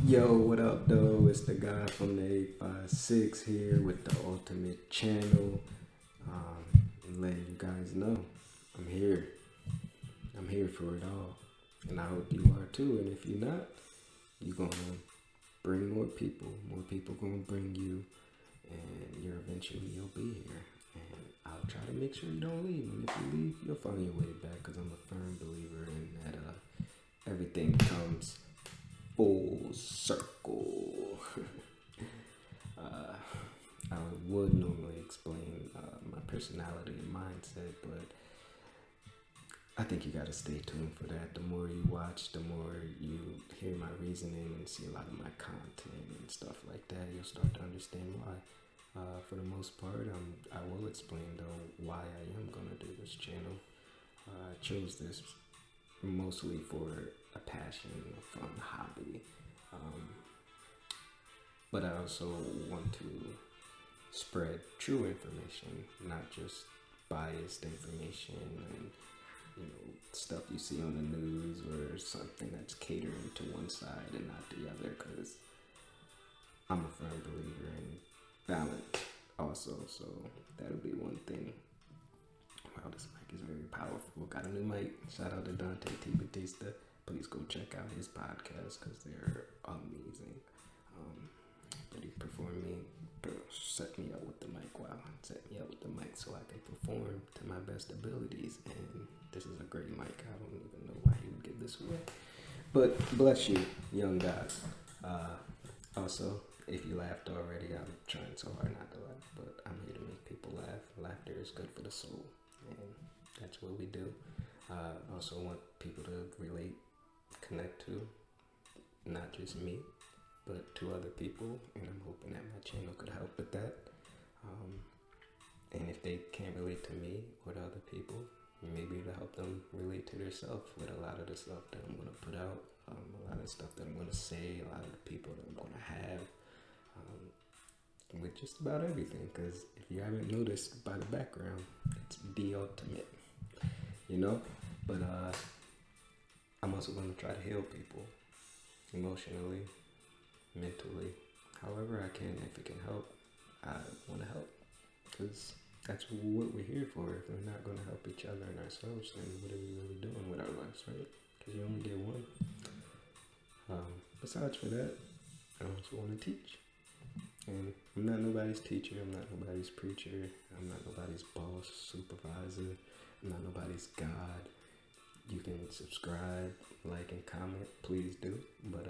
Yo, what up, though? It's the guy from the 856 here with the Ultimate Channel. Letting you guys know I'm here. I'm here for it all. And I hope you are too. And if you're not, you're going to bring more people. More people going to bring you. And you'll be here. And I'll try to make sure you don't leave. And if you leave, you'll find your way back. Because I'm a firm believer in that everything comes full circle. I would normally explain my personality and mindset, but I think you gotta stay tuned for that. The more you watch, the more you hear my reasoning and see a lot of my content and stuff like that, you'll start to understand why. For the most part, I will explain though why I am gonna do this channel. I chose this mostly for a passion, a fun hobby. But I also want to spread true information, not just biased information and stuff you see on the news or something that's catering to one side and not the other, because I'm a firm believer in balance also, so that'll be one thing. Wow, this mic is very powerful. Got a new mic. Shout out to Dante T. Batista. Please go check out his podcast because they're amazing. But he set me up with the mic. Wow, set me up with the mic so I can perform to my best abilities. And this is a great mic. I don't even know why he would give this away. But bless you, young guys. Also, if you laughed already, I'm trying so hard not to laugh, but I'm here to make people laugh. Laughter is good for the soul, and that's what we do. Also want people to relate, connect to, not just me, but to other people, and I'm hoping that my channel could help with that. And if they can't relate to me or to other people, maybe to help them relate to themselves with a lot of the stuff that I'm going to put out, a lot of stuff that I'm going to say, a lot of the people that I'm going to have, with just about everything. Because if you haven't noticed by the background, it's the ultimate, But I'm also going to try to heal people emotionally, mentally, however I can. If it can help, I want to help, because that's what we're here for. If we're not going to help each other and ourselves, then what are we really doing with our lives, right? Because you only get one. Besides for that, I also want to teach. And I'm not nobody's teacher, I'm not nobody's preacher, I'm not nobody's boss, supervisor, I'm not nobody's God. You can subscribe, like, and comment, please do. But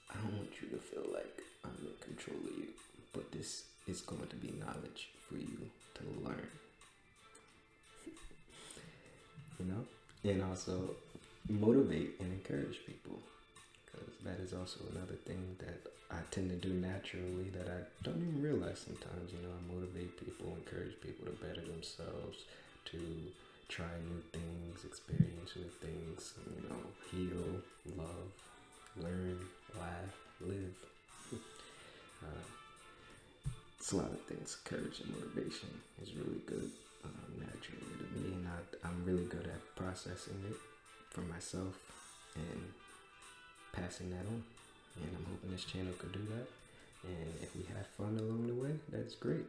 I don't want you to feel like I'm in control of you. But this is going to be knowledge for you to learn. And also motivate and encourage people. Because that is also another thing that I tend to do naturally that I don't even realize sometimes. I motivate people, encourage people to better themselves, to try new things, experience new things, heal, love, learn, laugh, live. It's a lot of things. Courage and motivation is really good naturally to me, and I'm really good at processing it for myself and passing that on. And I'm hoping this channel could do that. And if we have fun along the way, that's great.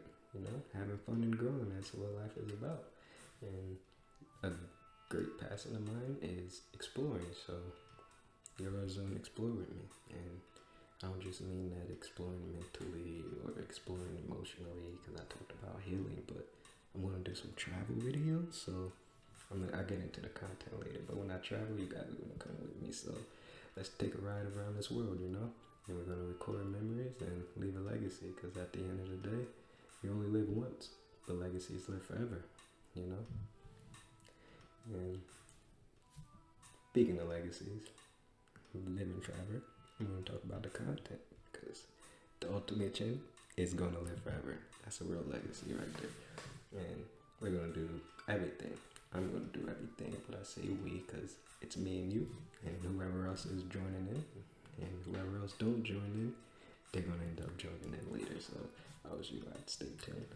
Having fun and growing, that's what life is about. And a great passion of mine is exploring. So you're a zone explore with me. And I don't just mean that exploring mentally or exploring emotionally, because I talked about healing, but I'm going to do some travel videos. So I'll get into the content later. But when I travel, you guys are going to come with me. So let's take a ride around this world, And we're going to record memories and leave a legacy, because at the end of the day, you only live once, but legacies live forever, And speaking of legacies, living forever, I'm going to talk about the content, because the ultimate channel is going to live forever. That's a real legacy right there. And we're going to do everything. I'm going to do everything, but I say we because it's me and you, and whoever else is joining in, and whoever else don't join in, they're going to end up joining in later. So I wish you guys stay tuned.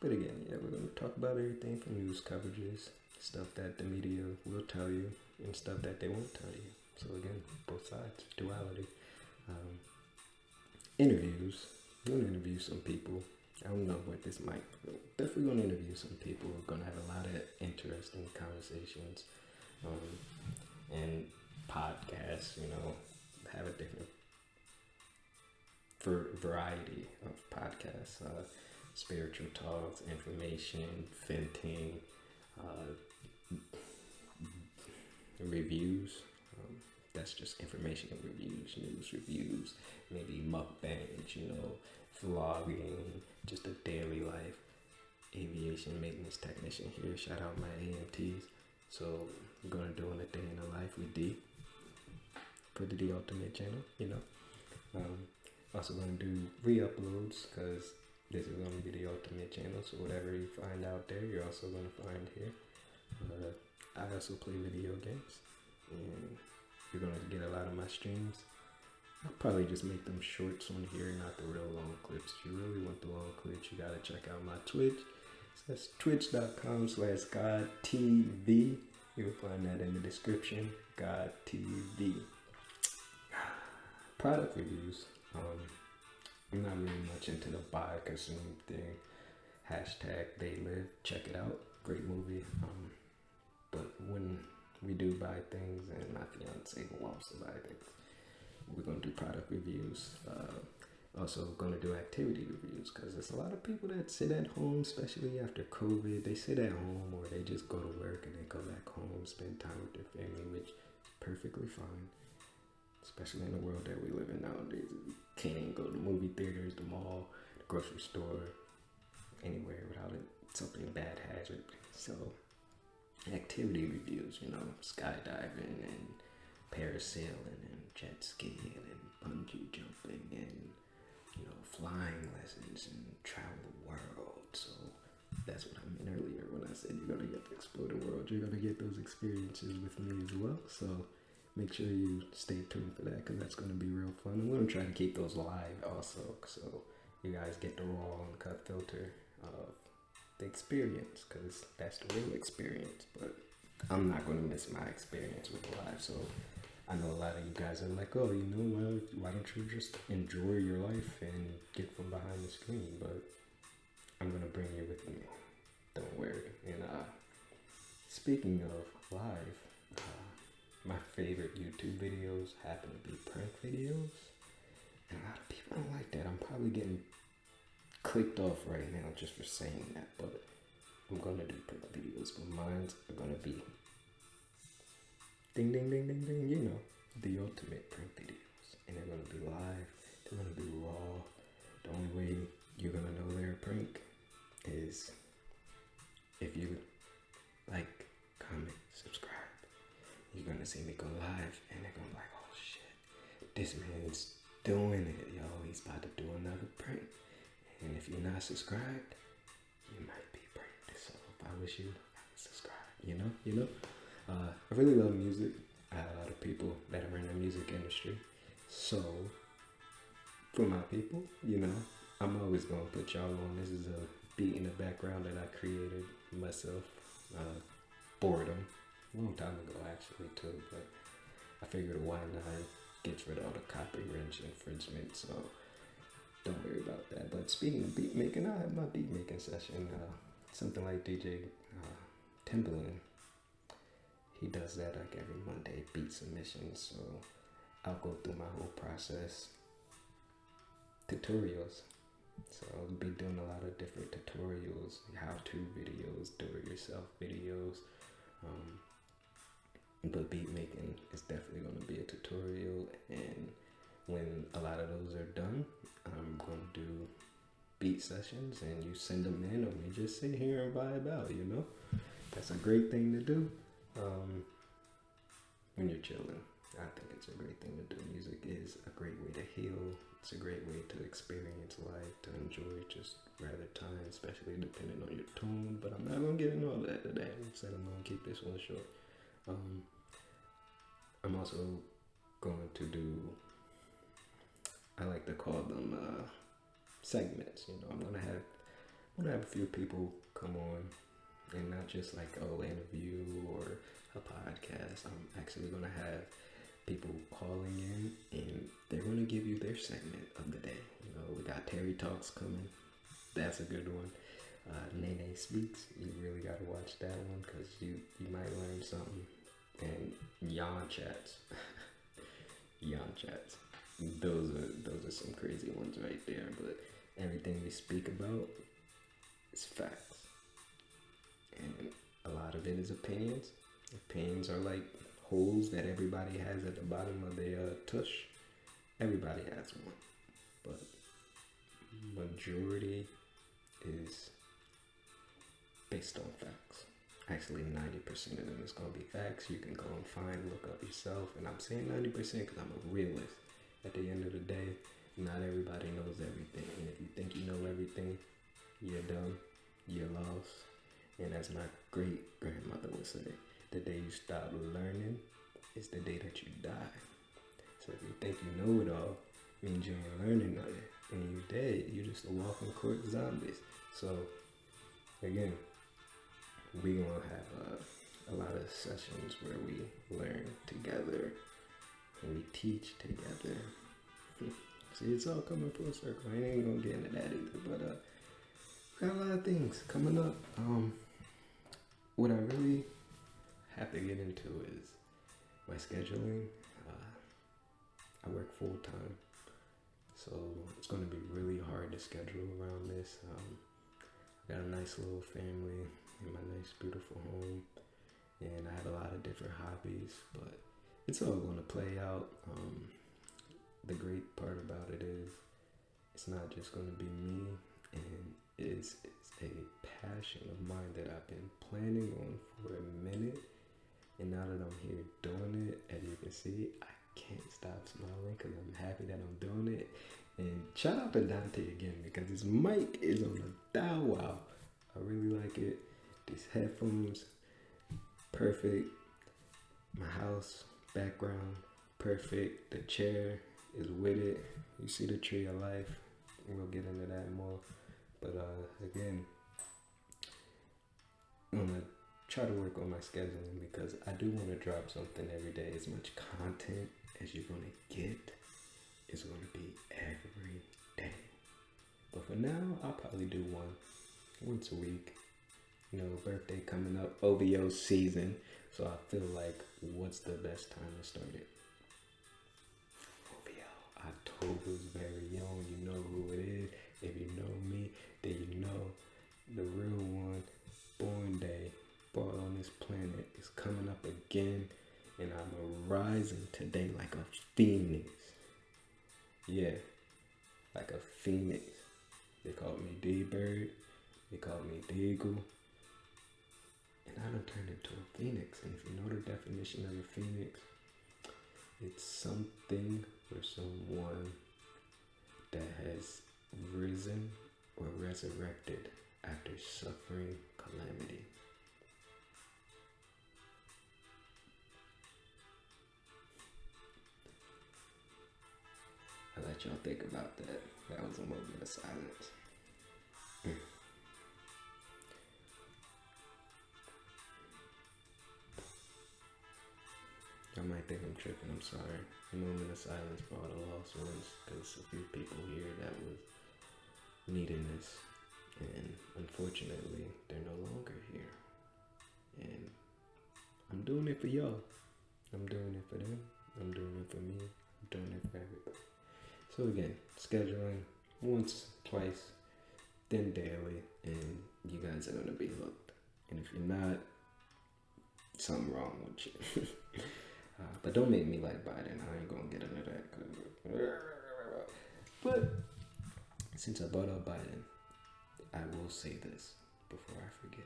But again, we're going to talk about everything from news coverages, stuff that the media will tell you, and stuff that they won't tell you. So again, both sides, duality. Um, Interviews. I'm gonna interview some people. I don't know what this might. Definitely gonna interview some people. We're gonna have a lot of interesting conversations, and podcasts. Have a different variety of podcasts. Spiritual talks, information, venting, reviews. That's just information and reviews, news reviews, maybe mukbangs, vlogging, just a daily life. Aviation maintenance technician here. Shout out my AMTs. So I'm gonna do a day in the life with D for the D Ultimate channel. Also gonna do re-uploads because this is gonna be the Ultimate channel. So whatever you find out there, you're also gonna find here. I also play video games, and you're gonna get a lot of my streams. I'll probably just make them shorts on here, not the real long clips. If you really want the long clips, you gotta check out my Twitch. So that's twitch.com/GodTV. You'll find that in the description. GodTV. Product reviews. I'm not really much into the buy consume thing. #they live. Check it out. Great movie. But when we do buy things, and my fiance wants to buy things, we're gonna do product reviews. Also gonna do activity reviews because there's a lot of people that sit at home, especially after COVID. They sit at home or they just go to work and they go back home, spend time with their family, which is perfectly fine. Especially in the world that we live in nowadays. You can't even go to the movie theaters, the mall, the grocery store, anywhere without something bad hazard. So activity reviews, skydiving and parasailing and jet skiing and bungee jumping and flying lessons and travel the world. So that's what I meant earlier when I said you're gonna get to explore the world. You're gonna get those experiences with me as well. So make sure you stay tuned for that because that's gonna be real fun. I'm gonna try to keep those live also, so you guys get the raw uncut filter of the experience because that's the real experience. But I'm not gonna miss my experience with the live. So I know a lot of you guys are like, oh, well, why don't you just enjoy your life and get from behind the screen? But I'm gonna bring you with me. Don't worry. And speaking of live, my favorite YouTube videos happen to be prank videos, and a lot of people don't like that. I'm probably getting clicked off right now just for saying that, but I'm gonna do prank videos, but mine's are gonna be ding ding ding ding ding, the ultimate prank videos. And they're gonna be live, they're gonna be raw. The only way you're gonna know they're a prank is if you like, comment, subscribe. You're gonna see me go live and they're gonna be like, oh shit, this man's doing it, yo, he's about to do another prank. And if you're not subscribed, you might be pranked. So if I was you, I would subscribe, I really love music. I have a lot of people that are in the music industry. So for my people, I'm always gonna put y'all on. This is a beat in the background that I created myself. Boredom. A long time ago actually too, but I figured why not, gets rid of all the copyright infringement, so don't worry about that. But speaking of beat making, I have my beat making session. Something like DJ Timbaland. He does that like every Monday, beat submissions. So I'll go through my whole process. Tutorials. So I'll be doing a lot of different tutorials, how-to videos, do-it-yourself videos. But beat making is definitely going to be a tutorial, and when a lot of those are done, I'm going to do beat sessions, and you send them in, or we just sit here and vibe out. That's a great thing to do when you're chilling. I think it's a great thing to do. Music is a great way to heal. It's a great way to experience life, to enjoy just rather time, especially depending on your tone. But I'm not going to get into all that today. Instead, I'm going to keep this one short. I'm also going to do, I like to call them segments. I'm gonna have a few people come on, and not just like interview or a podcast. I'm actually gonna have people calling in, and they're going to give you their segment of the day. You know, we got Terry Talks coming. That's a good one. Nene Speaks. You really got to watch that one because you might learn something. And Yawn Chats. Yawn Chats. Those are some crazy ones right there. But everything we speak about is facts. And a lot of it is opinions. Opinions are like holes that everybody has at the bottom of their tush. Everybody has one. But majority is based on facts. Actually, 90% of them is going to be facts. You can go and find, look up yourself. And I'm saying 90% because I'm a realist. At the end of the day, not everybody knows everything. And if you think you know everything, you're dumb, you're lost. And as my great grandmother would say, the day you stop learning is the day that you die. So if you think you know it all, means you ain't learning nothing. And you're dead. You're just a walking corpse zombies. So, again, we're going to have a lot of sessions where we learn together and we teach together. See, it's all coming full circle. I ain't going to get into that either. But we got a lot of things coming up. What I really have to get into is my scheduling. I work full time. So it's going to be really hard to schedule around this. I got a nice little family in my nice, beautiful home, and I have a lot of different hobbies, but it's all going to play out. The great part about it is it's not just going to be me, and it's a passion of mine that I've been planning on for a minute, and now that I'm here doing it, as you can see, I can't stop smiling because I'm happy that I'm doing it. And shout out to Dante again because his mic is on a dial. Wow, I really like it. These headphones, perfect. My house background, perfect. The chair is with it. You see the tree of life. We'll get into that more. But again, I'm gonna try to work on my scheduling because I do want to drop something every day. As much content as you're gonna get is gonna be every day. But for now, I'll probably do once a week. You know, birthday coming up, OVO season. So I feel like, what's the best time to start it? OVO, October's very own. You know who it is. If you know me, then you know the real one. Born day, born on this planet, is coming up again. And I'm rising today like a phoenix. Yeah, like a phoenix. They called me D-Bird. They called me Deagle. And I done turned into a phoenix. And if you know the definition of a phoenix, it's something or someone that has risen or resurrected after suffering calamity. I'll let y'all think about that. That was a moment of silence. I might think I'm tripping, I'm sorry. A moment of silence for all the lost ones, because a few people here that was needing this, and unfortunately, they're no longer here. And I'm doing it for y'all. I'm doing it for them. I'm doing it for me. I'm doing it for everybody. So again, scheduling once, twice, then daily, and you guys are going to be hooked. And if you're not, something wrong with you. But don't make me like Biden. I ain't going to get into that. But since I brought up Biden, I will say this before I forget.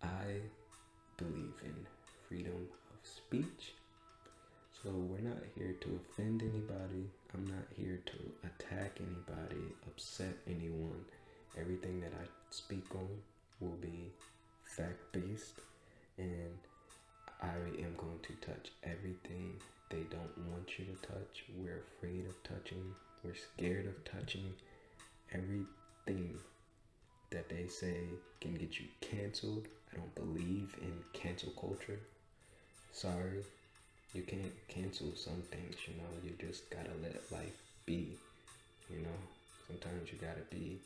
I believe in freedom of speech. So we're not here to offend anybody. I'm not here to attack anybody, upset anyone. Everything that I speak on will be fact-based, and I am going to touch everything they don't want you to touch. We're afraid of touching. We're scared of touching. Everything that they say can get you canceled. I don't believe in cancel culture. Sorry. You can't cancel some things, you know. You just gotta let life be, you know. Sometimes you gotta be,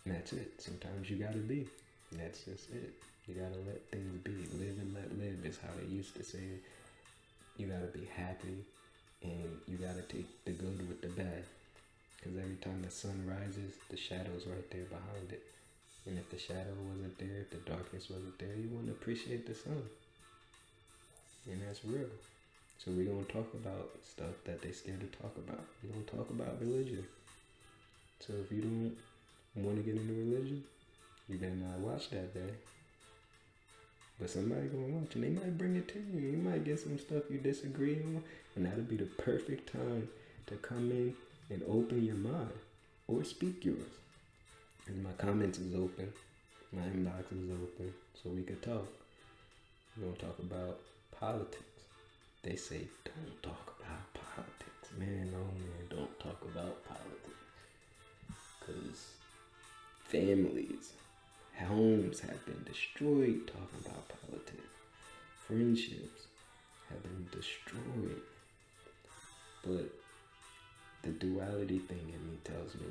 and that's it. Sometimes you gotta be. That's just it. You gotta let things be. Live and let live is how they used to say it. You gotta be happy, and you gotta take the good with the bad. Because every time the sun rises, the shadow's right there behind it. And if the shadow wasn't there, if the darkness wasn't there, you wouldn't appreciate the sun. And that's real. So we don't talk about stuff that they scared to talk about. We don't talk about religion. So if you don't want to get into religion, you better not watch that day. But somebody gonna watch and they might bring it to you. You might get some stuff you disagree on, and that'll be the perfect time to come in and open your mind or speak yours. And my comments is open, my inbox is open, so we could talk. We're gonna talk about politics. They say don't talk about politics. Man, oh man, don't talk about politics. Because families, homes have been destroyed talking about politics. Friendships have been destroyed. But the duality thing in me tells me,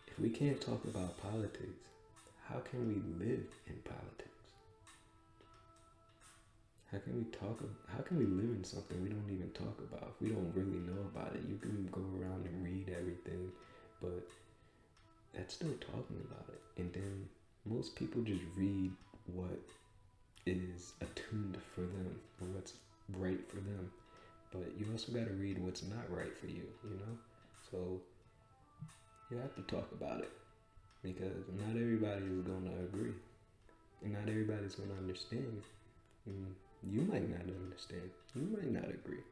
if we can't talk about politics, how can we live in politics? How can we live in something we don't even talk about? If we don't really know about it, you can go around and read everything, but that's still talking about it. And then most people just read what is attuned for them or what's right for them. But you also got to read what's not right for you, you know? So you have to talk about it, because not everybody is going to agree. And not everybody's going to understand. And you might not understand. You might not agree.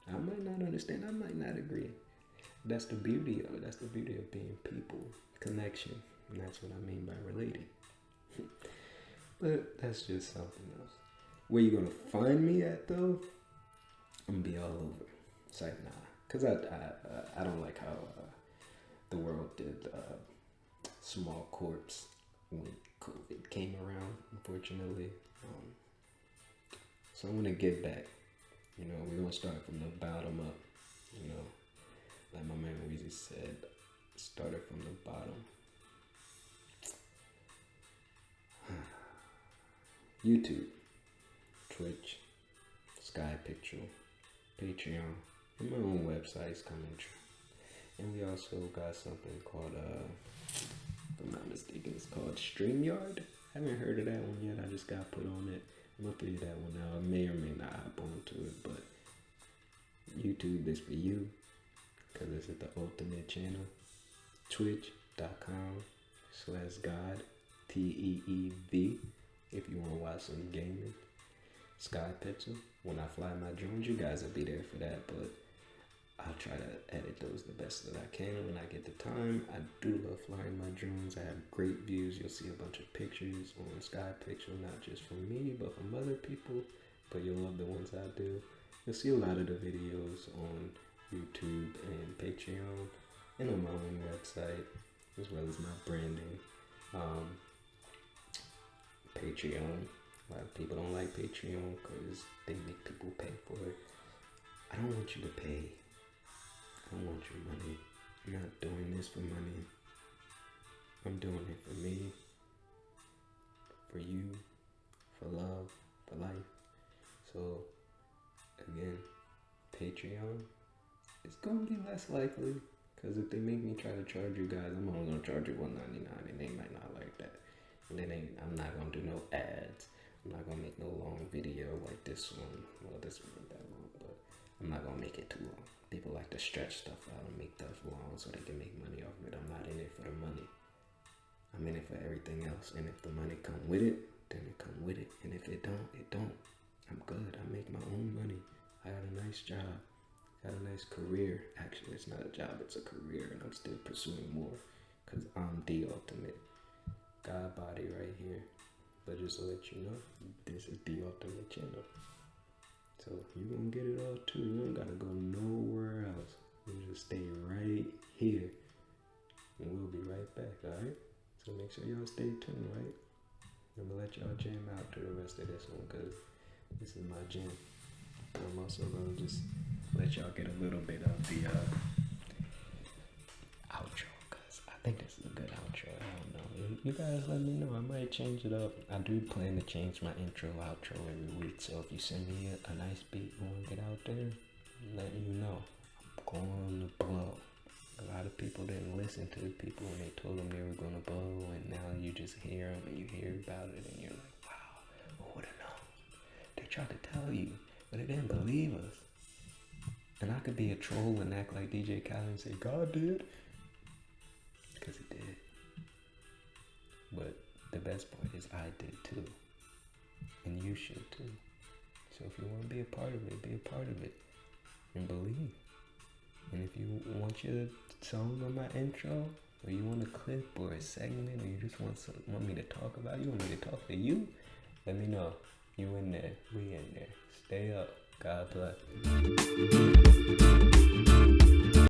I might not understand. I might not agree. That's the beauty of it. That's the beauty of being people. Connection. And that's what I mean by relating. But that's just something else. Where you going to find me at, though? I'm going to be all over. It's like, nah. Because I don't like how the world did small corps when COVID came around, unfortunately. So I'm going to give back. You know, we're going to start from the bottom up. You know, like my man Weezy said, started from the bottom. YouTube, Twitch, SKYPIXEL, Patreon, and my own website's coming true. And we also got something called, if I'm not mistaken, it's called StreamYard. I haven't heard of that one yet. I just got put on it. I'm going to figure that one out. I may or may not hop onto it, but YouTube is for you, because this is the ultimate channel. Twitch.com/God, TEEV, if you want to watch some gaming. SKYPIXEL, when I fly my drones, you guys will be there for that, but I'll try to edit those the best that I can when I get the time. I do love flying my drones. I have great views. You'll see a bunch of pictures on SKYPIXEL, not just from me, but from other people. But you'll love the ones I do. You'll see a lot of the videos on YouTube and Patreon and on my own website, as well as my branding. Patreon. A lot of people don't like Patreon because they make people pay for it. I don't want you to pay. I don't want your money. I'm not doing this for money. I'm doing it for me, for you, for love, for life. So, again, Patreon, it's going to be less likely, because if they make me try to charge you guys, I'm only going to charge you $1.99, and they might not like that. And then I'm not going to do no ads. I'm not going to make no long video like this one. Well, this one ain't that long, but I'm not going to make it too long. People like to stretch stuff out and make stuff long so they can make money off of it. I'm not in it for the money. I'm in it for everything else. And if the money come with it, then it come with it. And if it don't, it don't. I'm good. I make my own money. I got a nice job. Got a nice career. Actually, it's not a job. It's a career. And I'm still pursuing more, because I'm the ultimate God body right here. But just to let you know, this is the ultimate channel. So you're going to get it all too. You don't got to go nowhere else. You just stay right here. And we'll be right back, alright? So make sure y'all stay tuned, right? I'm going to let y'all jam out to the rest of this one, because This is my gym. I'm also gonna just let y'all get a little bit of the outro, cause I think this is a good outro. I don't know. You guys let me know. I might change it up. I do plan to change my intro, outro every week. So if you send me a nice beat you want to get out there, letting you know I'm going to blow. A lot of people didn't listen to the people when they told them they were going to blow, and now you just hear them and you hear about it and you're like, wow, who would have known? They tried to tell you, but they didn't believe us. And I could be a troll and act like DJ Khaled and say, God did. Because he did. But the best part is I did too. And you should too. So if you want to be a part of it, be a part of it. And believe. And if you want your song on my intro, or you want a clip or a segment, or you just want me to talk about you, want me to talk to you, let me know. You in there. We in there. Stay up. God bless.